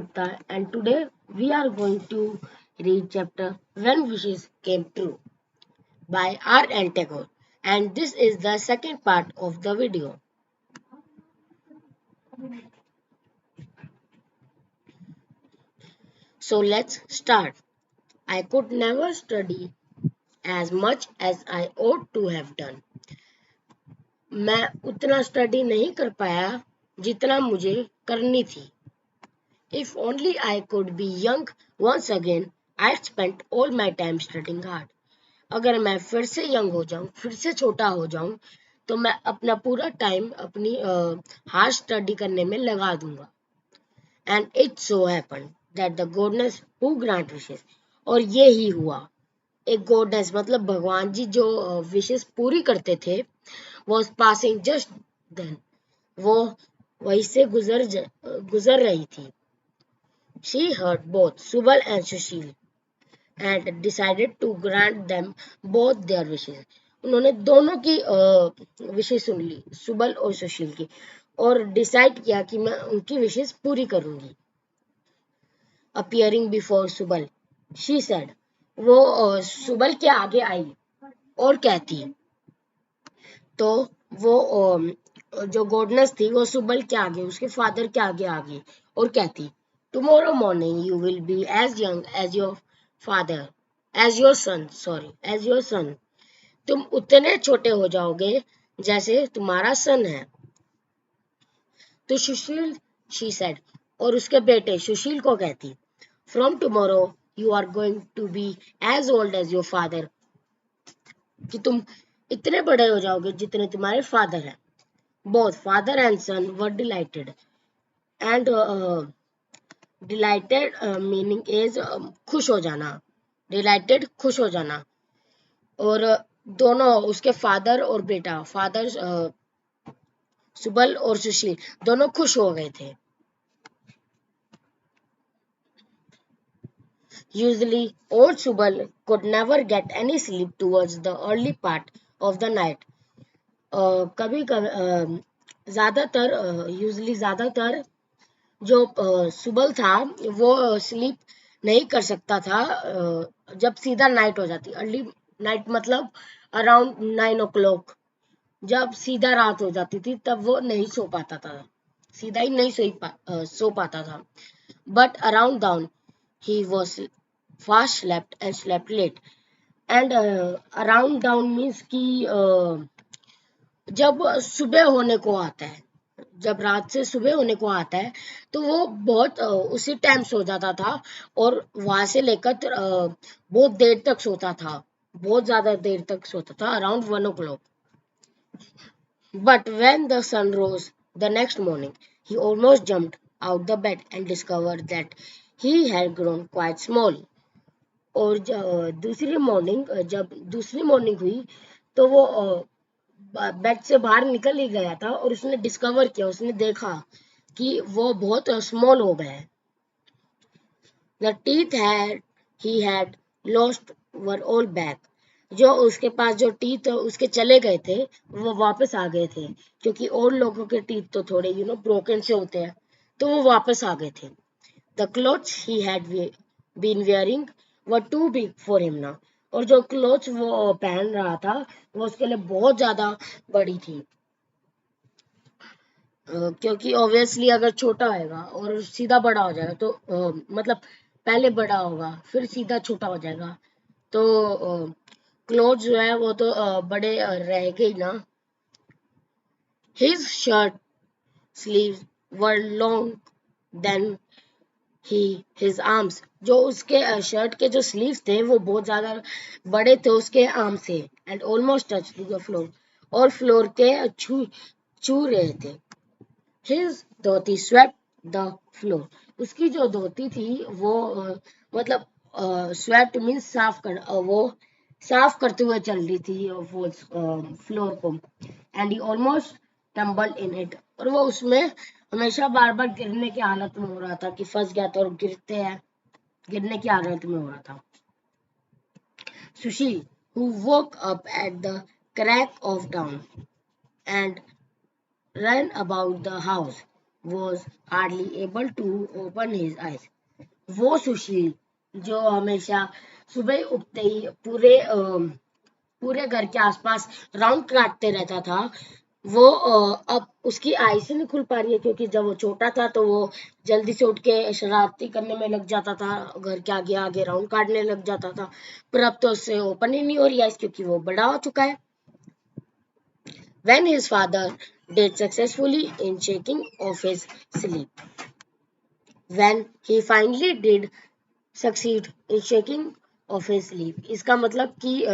Gupta, and today we are going to read chapter When Wishes Came True by R. N. Tagore, and this is the second part of the video. So let's start. I could never study as much as I ought to have done. मैं उतना study नहीं कर पाया जितना मुझे करनी थी. If only I could be young once again, I'd spent all my time studying hard. अगर मैं फिर से यंग हो जाऊं, फिर से छोटा हो जाऊं, तो मैं अपना पूरा टाइम अपनी हार्ड स्टडी करने में लगा दूंगा. And it so happened that the goodness who grant wishes, और ये ही हुआ. एक गॉडनेस मतलब भगवान जी जो विशेस पूरी करते थे, वॉज पासिंग जस्ट देन. वो वहीं से गुजर रही थी. She heard both Subal and Sushil and decided to grant them both their wishes. उन्होंने दोनों की विशेष सुन ली, सुबल और सुशील की, और डिसाइड किया कि मैं उनकी विशेष पूरी करूंगी. Appearing before Subal, she said, वो सुबल के आगे आई और कहती. तो वो जो गॉडनेस थी वो सुबल के आगे, उसके फादर के आगे आ गई और कहती, tomorrow morning you will be as young as your father, as your son, sorry, as your son. तुम उतने छोटे हो जाओगे जैसे तुम्हारा सन है. तो सुशील, शी सेड, और उसके बेटे सुशील को कहती, from tomorrow you are going to be as old as your father, कि तुम इतने बड़े हो जाओगे जितने तुम्हारे फादर हैं. Both father and son were delighted, and delighted meaning is खुश हो जाना. Delighted खुश हो जाना. और दोनों उसके फादर और बेटा, फादर सुबल और सुशील, दोनों खुश हो गए थे. Usually, old Subal could never get any sleep towards the early part of the night. कभी कभी ज्यादातर यूजली ज्यादातर जो सुबल था वो स्लीप नहीं कर सकता था जब सीधा नाइट हो जाती. अर्ली नाइट मतलब अराउंड 9 o'clock, जब सीधा रात हो जाती थी तब वो नहीं सो पाता था, सीधा ही नहीं सो पाता था. But around dawn he was fast slept and slept late. And around dawn means कि जब सुबह होने को आता है, जब रात से सुबह होने को आता है, तो वो बहुत उसी टाइम सो जाता था और वहां से लेकर बहुत देर तक सोता था, बहुत ज्यादा देर तक सोता था, around 1 o'clock. But when the sun rose the next morning, he almost jumped out the bed and discovered that he had grown quite small. और जब दूसरी मॉर्निंग हुई तो वो बेड से बाहर निकल ही गया था और उसने डिस्कवर किया, उसने देखा कि वो बहुत स्मॉल हो गया है. The teeth he had lost were all back. जो उसके पास जो टीथ उसके चले गए थे वो वापस आ गए थे, क्योंकि और लोगों के टीथ तो थोड़े ब्रोकन से होते हैं, तो वो वापस आ गए थे. The clothes he had been wearing were too big for him now. और जो क्लोथ्स वो पहन रहा था वो उसके लिए बहुत ज्यादा बड़ी थी. क्योंकि ऑब्वियसली अगर छोटा होगा और सीधा बड़ा हो जाएगा तो मतलब पहले बड़ा होगा फिर सीधा छोटा हो जाएगा, तो क्लोथ जो है वो तो बड़े रहेंगे ही ना. हिज शर्ट स्लीव्स वर लॉन्ग देन हिज आर्म्स. जो उसके शर्ट के जो स्लीव्स थे वो बहुत ज्यादा बड़े थे उसके आर्म से. And almost touch the floor, और फ्लोर के छू छू रहे थे. His dhoti swept the floor. उसकी जो धोती थी वो मतलब swept means साफ कर, वो साफ करते हुए चल रही थी वो फ्लोर को. And he almost tumbled in it. और वो उसमें हमेशा बार बार गिरने की हालत में हो रहा था, कि फंस गया था और गिरने की हालत में हो रहा था. Sushi, who woke up at the crack of dawn and ran about the house, was hardly able to open his eyes. वो सुशील जो हमेशा सुबह उठते ही पूरे घर के आसपास राउंड काटते रहता था, वो अब उसकी आईज ही नहीं खुल पा रही है, क्योंकि जब वो छोटा था तो वो जल्दी से उठ के शरारती करने में लग जाता था, घर के आगे आगे राउंड काटने लग जाता था। पर अब तो उससे ओपन ही नहीं हो रही आईज, क्योंकि वो बड़ा हो चुका है। When his father did successfully in shaking off his sleep. When he finally did succeed in shaking off his sleep, इसका मतलब कि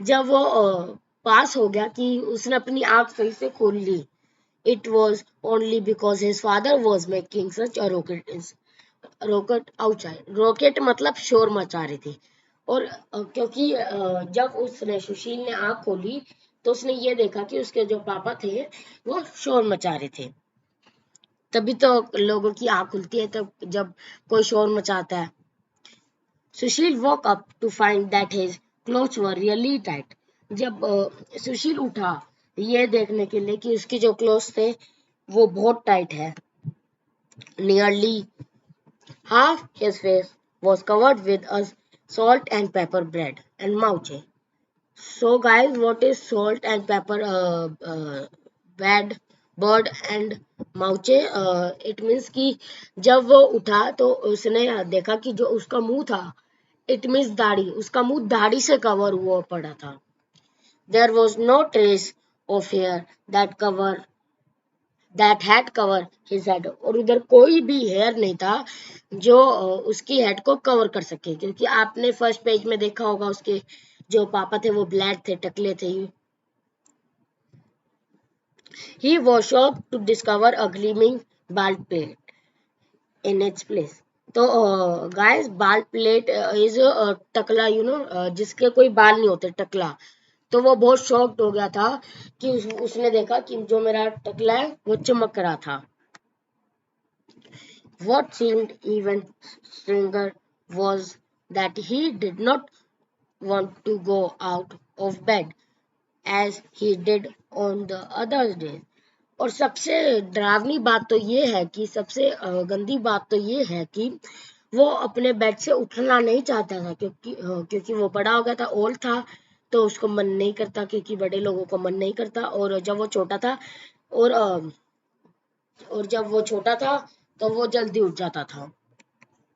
जब वो पास हो गया कि उसने अपनी आंख सही से खोल ली, it was only because his father was making such a rocket outside. Rocket मतलब शोर मचा रही थी। और क्योंकि जब उसने सुशील ने आंख खोली तो उसने ये देखा कि उसके जो पापा थे वो शोर मचा रहे थे। तभी तो लोगों की आंख खुलती है, तो जब कोई शोर मचाता है। सुशील woke up to find that his clothes were really tight. जब सुशील उठा ये देखने के लिए कि उसके जो क्लोथ्स थे वो बहुत टाइट है। Nearly half his face was covered with a salt and pepper bread and mauche. So guys, what is salt and pepper bread, bird and mauche? It means कि जब वो उठा तो उसने देखा कि जो उसका मुंह था, it means दाढ़ी, उसका मुंह दाढ़ी से कवर हुआ पड़ा था। There was no trace of hair that had cover his head, और उधर कोई भी हेयर नहीं था जो उसकी हेड को कवर कर सके, क्योंकि आपने फर्स्ट पेज में देखा होगा उसके जो पापा थे वो ब्लैक थे, टकले थे। He was shocked to discover a gleaming bald plate in its place. तो गाइस, बाल प्लेट इज टकला, जिसके कोई बाल नहीं होते, टकला। तो वो बहुत शॉक्ड हो गया था कि उसने देखा कि जो मेरा टकला है वो चमक रहा था। What seemed even stranger was that he did not want to go out of bed as he did on the other days. और सबसे डरावनी बात तो ये है कि सबसे गंदी बात तो ये है कि वो अपने बेड से उठना नहीं चाहता था, क्योंकि वो बड़ा हो गया था, ओल्ड था, तो उसको मन नहीं करता, क्योंकि बड़े लोगों को मन नहीं करता। और जब वो छोटा था और जब वो छोटा था तो वो जल्दी उठ जाता था।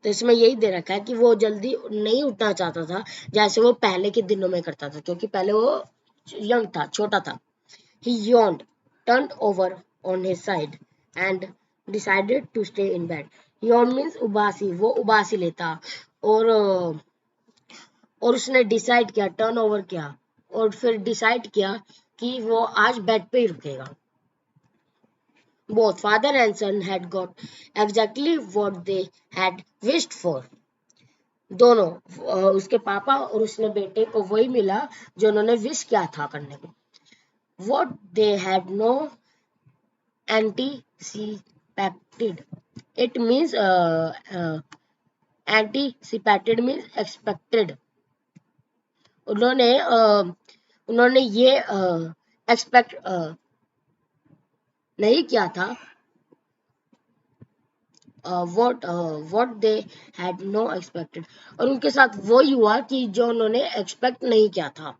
तो इसमें यही दे रखा है कि वो जल्दी नहीं उठना चाहता था जैसे वो पहले के दिनों में करता था, क्योंकि पहले वो यंग था, छोटा था। He yawned, turned over on his side, and decided to stay in bed. Yawn means उबासी, वो उबासी लेता। और उसने डिसाइड किया, टर्न ओवर किया, और फिर डिसाइड किया कि वो आज बेड पे ही रुकेगा। Both father and son had got exactly what they had wished for. दोनों, उसके पापा और उसने बेटे को वही मिला जो उन्होंने विश किया था करने को। What they had no anticipated. It means anticipated means expected. उन्होंने ये एक्सपेक्ट नहीं किया था। what they had no expected, और उनके साथ वो हुआ कि जो उन्होंने एक्सपेक्ट नहीं किया था।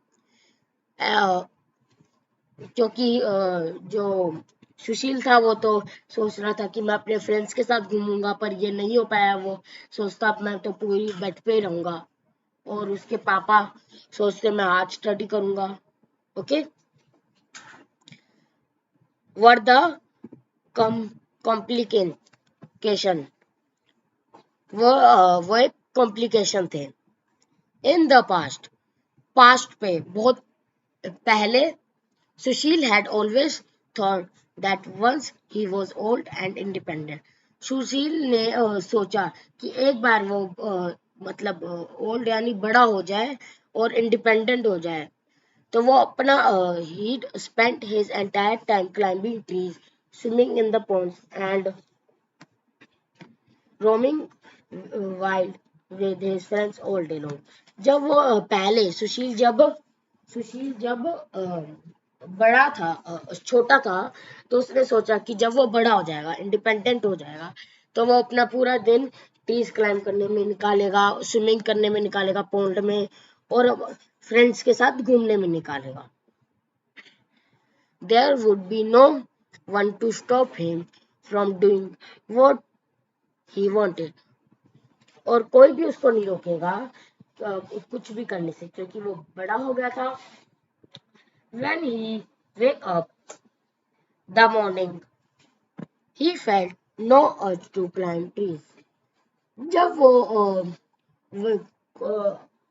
क्योंकि जो सुशील था वो तो सोच रहा था कि मैं अपने फ्रेंड्स के साथ घूमूंगा, पर ये नहीं हो पाया। वो सोचता मैं तो पूरी बेड पे ही रहूंगा, और उसके पापा सोचते मैं आज स्टडी करूंगा। ओके, वर द कॉम्प्लिकेशन, वो एक कॉम्प्लिकेशन थे। इन द पास्ट पे बहुत पहले, Sushil had always thought that once he was old and independent. सुशील ने सोचा कि एक बार वो मतलब ओल्ड यानी बड़ा हो जाए और इंडिपेंडेंट हो जाए, तो वो अपना he'd spent his entire time climbing trees, swimming in the ponds and roaming wild with his friends all day long. जब वो पहले सुशील जब बड़ा था, छोटा था, तो उसने सोचा कि जब वो बड़ा हो जाएगा, इंडिपेंडेंट हो जाएगा, तो वो अपना पूरा दिन ट्रीज क्लाइंब करने में निकालेगा, स्विमिंग करने में निकालेगा पॉन्ड में, और फ्रेंड्स के साथ घूमने में निकालेगा. There would be no one to stop him from doing what he wanted. और कोई भी उसको नहीं रोकेगा कुछ भी करने से, क्योंकि वो बड़ा हो गया था. When he wake up the morning, he felt no urge to climb trees. जब वो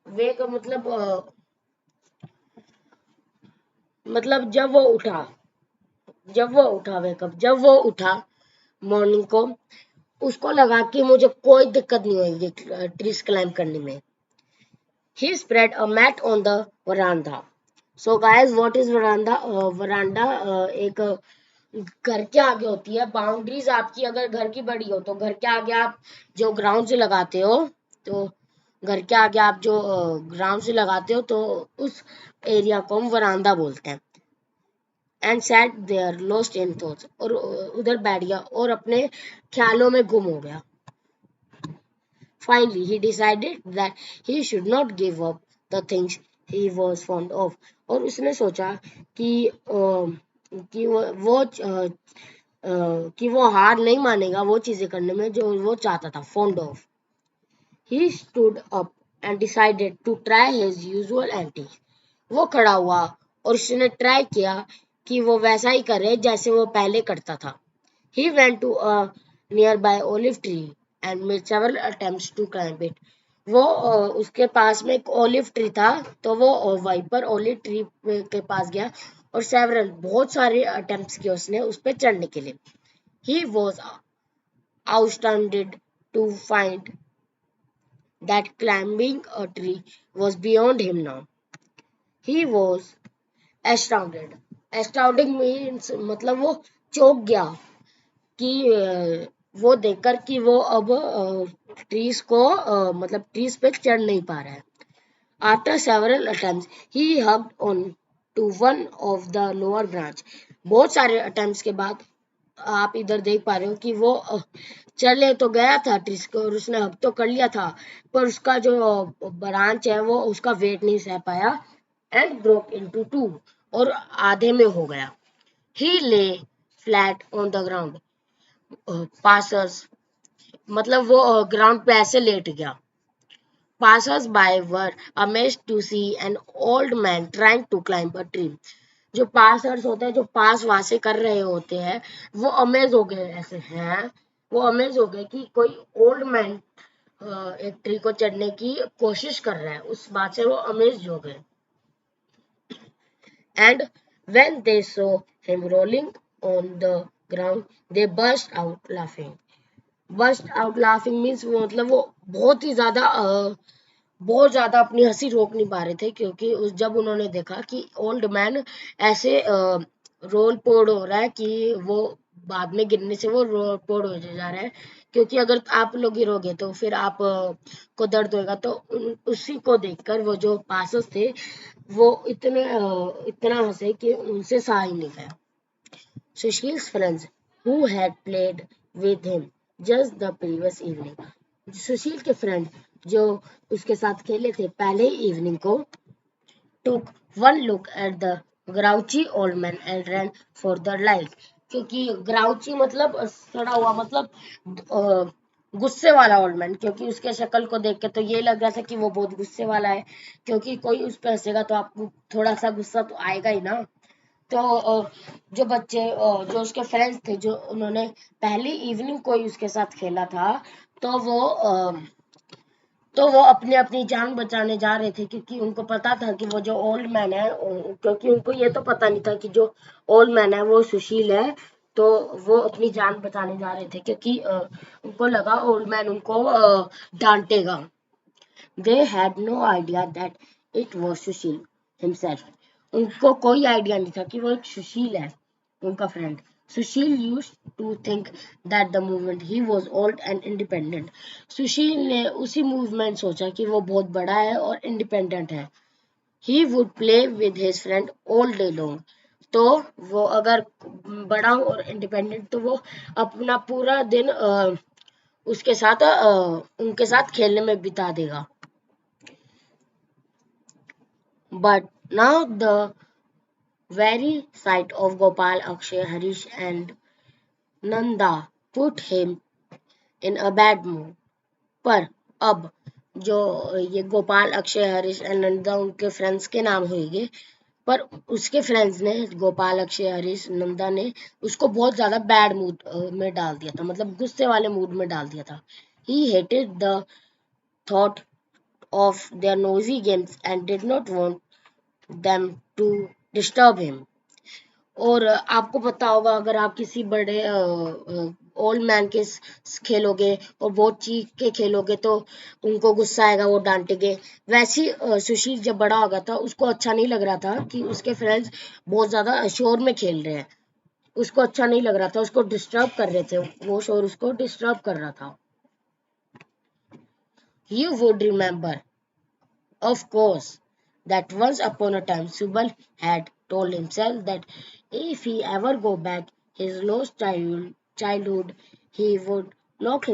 वेक मतलब जब वो उठा मॉर्निंग को, उसको लगा कि मुझे कोई दिक्कत नहीं होगी ट्रीज क्लाइंब करने में. He spread a mat on the veranda. So guys, what is veranda? Veranda एक घर के आगे होती है. बाउंड्रीज आपकी अगर घर की बड़ी हो तो घर के आगे आप जो ग्राउंड से लगाते हो, तो घर के आगे आप जो ग्राउंड से लगाते हो, तो उस एरिया को हम वरांदा बोलते हैं. And sat there lost in thoughts, और उधर बैठ गया और अपने ख्यालों में गुम हो गया. Finally, he decided that he should not give up the things he was fond of. और उसने सोचा कि वो हार नहीं मानेगा वो चीजें करने में जो वो चाहता था, fond of. He stood up and decided to try his usual antics. वो खड़ा हुआ और उसने ट्राई किया कि वो वैसा ही करे जैसे वो पहले करता था. He went to a nearby olive tree and made several attempts to climb it. वो उसके पास में एक ओलिव ट्री था, तो वो वहीं पर ओलिव ट्री के पास गया और बहुत सारे अटेम्प्ट्स किए उसने उस पर चढ़ने के लिए. He was astounded to find that climbing a tree was beyond him now. He was astounded. Astounding means मतलब वो चौंक गया कि वो देखकर कि वो अब ट्रीज को मतलब ट्रीज पे चढ़ नहीं पा रहा है. After several attempts, he hugged on to one of the lower branch. बहुत सारे अटेम्प्ट्स के बाद आप इधर देख पा रहे हो कि वो चले तो गया था ट्रीज को और उसने हग तो कर लिया था, पर उसका जो ब्रांच है वो उसका वेट नहीं सह पाया. एंड ब्रोक इनटू टू, और आधे में हो गया. He lay flat on the ground. Passers मतलब वो ग्राउंड पे ऐसे लेट गया. Passers by were amazed to see an old man trying to climb a tree. जो पासर्स होते हैं, जो पास वहां से कर रहे होते हैं, वो अमेज हो गए. ऐसे हैं वो अमेज हो गए कि कोई ओल्ड मैन एक ट्री को चढ़ने की कोशिश कर रहा है. उस बात से वो अमेज हो गए. And when they saw him rolling on the ground, they burst out laughing. Burst out laughing means वो मतलब वो बहुत ज्यादा अपनी हंसी रोक नहीं पा रहे थे, क्योंकि जब उन्होंने देखा कि ओल्ड मैन ऐसे रोल पोड़ हो रहा है कि वो बाद में गिरने से वो रोल पोड़ हो जा रहा है. क्योंकि अगर आप लोग गिरोगे तो फिर आप को दर्द होगा. तो उसी को देखकर वो जो पासस थे वो इतना हंसे कि उनसे सहा ही नहीं गया. Sushil's friends who had played with him just the previous evening. सुशील के फ्रेंड जो उसके साथ खेले थे पहले ही इवनिंग को, took one look at the grouchy old man and ran for their life. क्योंकि ग्राउची मतलब सड़ा हुआ, मतलब गुस्से वाला ओल्ड मैन, क्योंकि उसके शक्ल को देख के तो ये लग रहा था कि वो बहुत गुस्से वाला है. क्योंकि कोई उस पर हंसेगा तो आपको थोड़ा सा गुस्सा तो आएगा ही ना. तो जो बच्चे जो उसके फ्रेंड्स थे, जो उन्होंने पहली इवनिंग को ही उसके साथ खेला था, तो वो अपनी अपनी जान बचाने जा रहे थे. क्योंकि उनको पता था कि वो जो ओल्ड मैन है, क्योंकि उनको ये तो पता नहीं था कि जो ओल्ड मैन है वो सुशील है. तो वो अपनी जान बचाने जा रहे थे, क्योंकि उनको लगा ओल्ड मैन उनको डांटेगा. They had no idea that it was Sushil himself. उनको कोई आइडिया नहीं था कि वो एक सुशील है, उनका friend. Sushil used to think that the movement he was old and independent. सुशील ने उसी मूवमेंट सोचा कि वो बहुत बड़ा है और इंडिपेंडेंट है. He would play with his friend all day long. तो वो अगर बड़ा और इंडिपेंडेंट तो वो अपना पूरा दिन उसके साथ उनके साथ खेलने में बिता देगा. But now the very sight of Gopal, Akshay, Harish and Nanda put him in a bad mood. पर अब जो ये गोपाल, अक्षय, हरीश एंड नंदा उनके फ्रेंड्स के नाम होंगे, पर उसके फ्रेंड्स ने, गोपाल, अक्षय, हरीश, नंदा ने उसको बहुत ज्यादा बैड मूड में डाल दिया था, मतलब गुस्से वाले मूड में डाल दिया था. He hated the thought of their noisy games and did not want them to disturb him. और आपको पता होगा, अगर आप किसी बड़े ओल्ड मैन के खेलोगे और बहुत चीख के खेलोगे तो उनको गुस्सा आएगा, वो डांटेंगे. वैसे ही सुशील जब बड़ा हो गया था, उसको अच्छा नहीं लग रहा था कि उसके फ्रेंड्स बहुत ज्यादा शोर में खेल रहे हैं. उसको अच्छा नहीं लग रहा था, उसको डिस्टर्ब कर रहे थे, वो शोर उसको डिस्टर्ब कर रहा था. You would remember, of course, that once upon a time Subal had told himself that if he ever go back his lost childhood, he would lock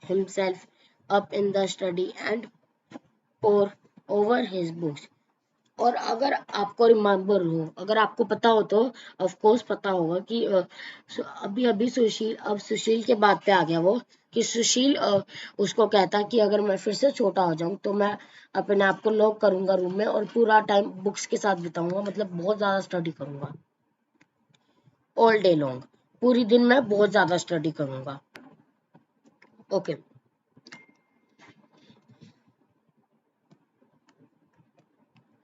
himself up in the study and pore over his books. और अगर आपको remember हो, अगर आपको पता हो तो of course पता होगा कि अभी अभी सुशील के बात पे आ गया वो, कि सुशील उसको कहता कि अगर मैं फिर से छोटा हो जाऊं तो मैं अपने आप को लॉक करूंगा रूम में और पूरा टाइम बुक्स के साथ बिताऊंगा, मतलब बहुत ज्यादा स्टडी करूंगा, ऑल डे लॉन्ग, पूरी दिन में बहुत ज्यादा स्टडी करूंगा. Okay.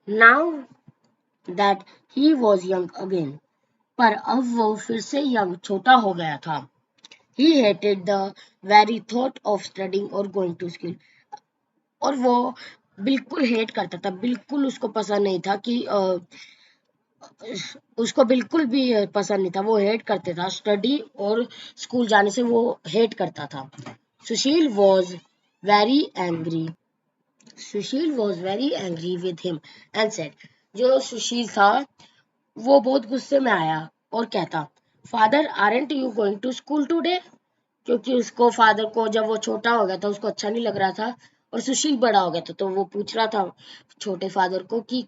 Now that he was young again, पर अब वो फिर से यंग, छोटा हो गया था. He hated the very thought of studying or going to school. और वो बिल्कुल हेट करता था, बिल्कुल उसको पसंद नहीं था कि उसको बिल्कुल भी पसंद नहीं था, वो हेट करते था स्टडी और स्कूल जाने से, वो हेट करता था. Sushil was very angry Sushil was very angry with him and said, जो सुशील था वो बहुत गुस्से में आया और कहता, father aren't you going to school today. क्योंकि उसको फादर को, जब वो छोटा हो गया था, उसको अच्छा नहीं लग रहा था और सुशील बड़ा हो गया था, तो वो पूछ रहा था छोटे फादर को कि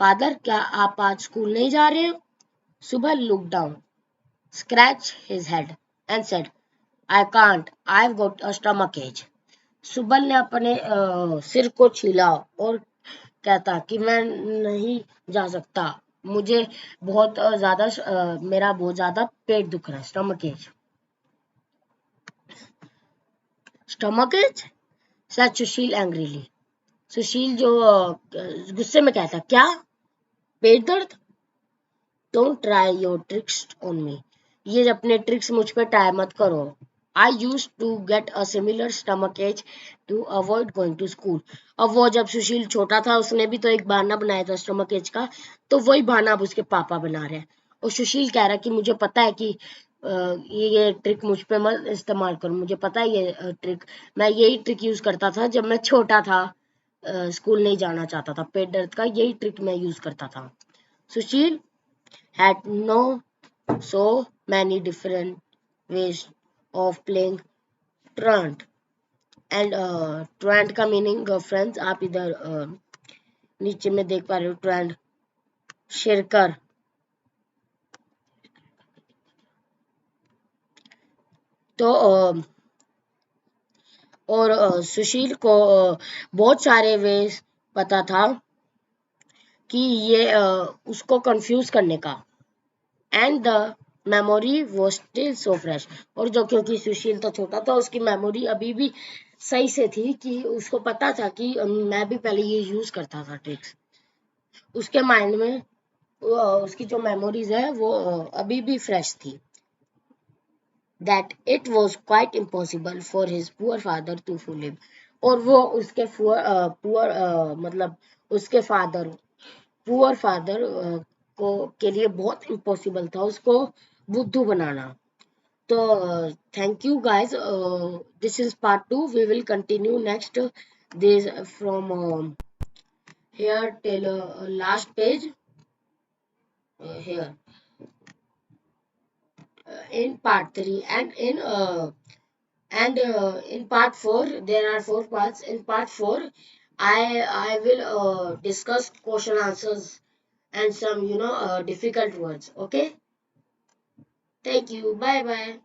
फादर, क्या आप आज स्कूल नहीं जा रहे हो? सुबह look down, scratch his head and said, I can't, I have got a stomach H. Subal ने अपने सिर को छीला और कहता कि मैं नहीं जा सकता, मुझे बहुत ज्यादा मेरा बहुत ज्यादा पेट दुख रहा है, stomach ache. Stomach ache, said Sushil angrily. Sushil जो गुस्से में कहता, क्या पेट दर्द? Don't try your tricks on me, ये अपने ट्रिक्स मुझ पे ट्राई मत करो. I use to get a similar stomach ache to avoid going to school. अब वो जब सुशील छोटा था, उसने भी तो एक बहाना बनाया था स्टमक एच का, तो वही बहाना अब उसके पापा बना रहे हैं. और सुशील कह रहा है कि मुझे पता है कि ये ट्रिक मुझ पे मत इस्तेमाल करो, मुझे पता है ये ट्रिक, मैं यही ट्रिक यूज करता था जब मैं छोटा था, स्कूल नहीं जाना चाहता था, पेट दर्द का यही ट्रिक मैं यूज करता था. सुशील had no so many different ways of playing truant. And truant का मीनिंग फ्रेंड्स आप इधर नीचे में देख पा रहे हो, truant शेरकर. तो और सुशील को बहुत सारे वेज पता था कि ये उसको कंफ्यूज करने का. एंड द मेमोरी वो स्टिल सो फ्रेश, और जो क्योंकि सुशील तो छोटा था, उसकी मेमोरी अभी भी सही से थी, कि उसको पता था कि मैं भी पहले ये यूज करता था ट्रिक्स. उसके माइंड में उसकी जो मेमोरीज है वो अभी भी फ्रेश थी. That it was quite impossible for his poor father to fool him. और वो उसके पुअर मतलब उसके पुअर फादर को के लिए बहुत इम्पॉसिबल था उसको बुद्धू बनाना. So thank you guys. This is part 2. We will continue next. This from here till last page here. in part 3, and in part 4 there are four parts. In part 4 I will discuss question answers and some difficult words. Okay, thank you, bye bye.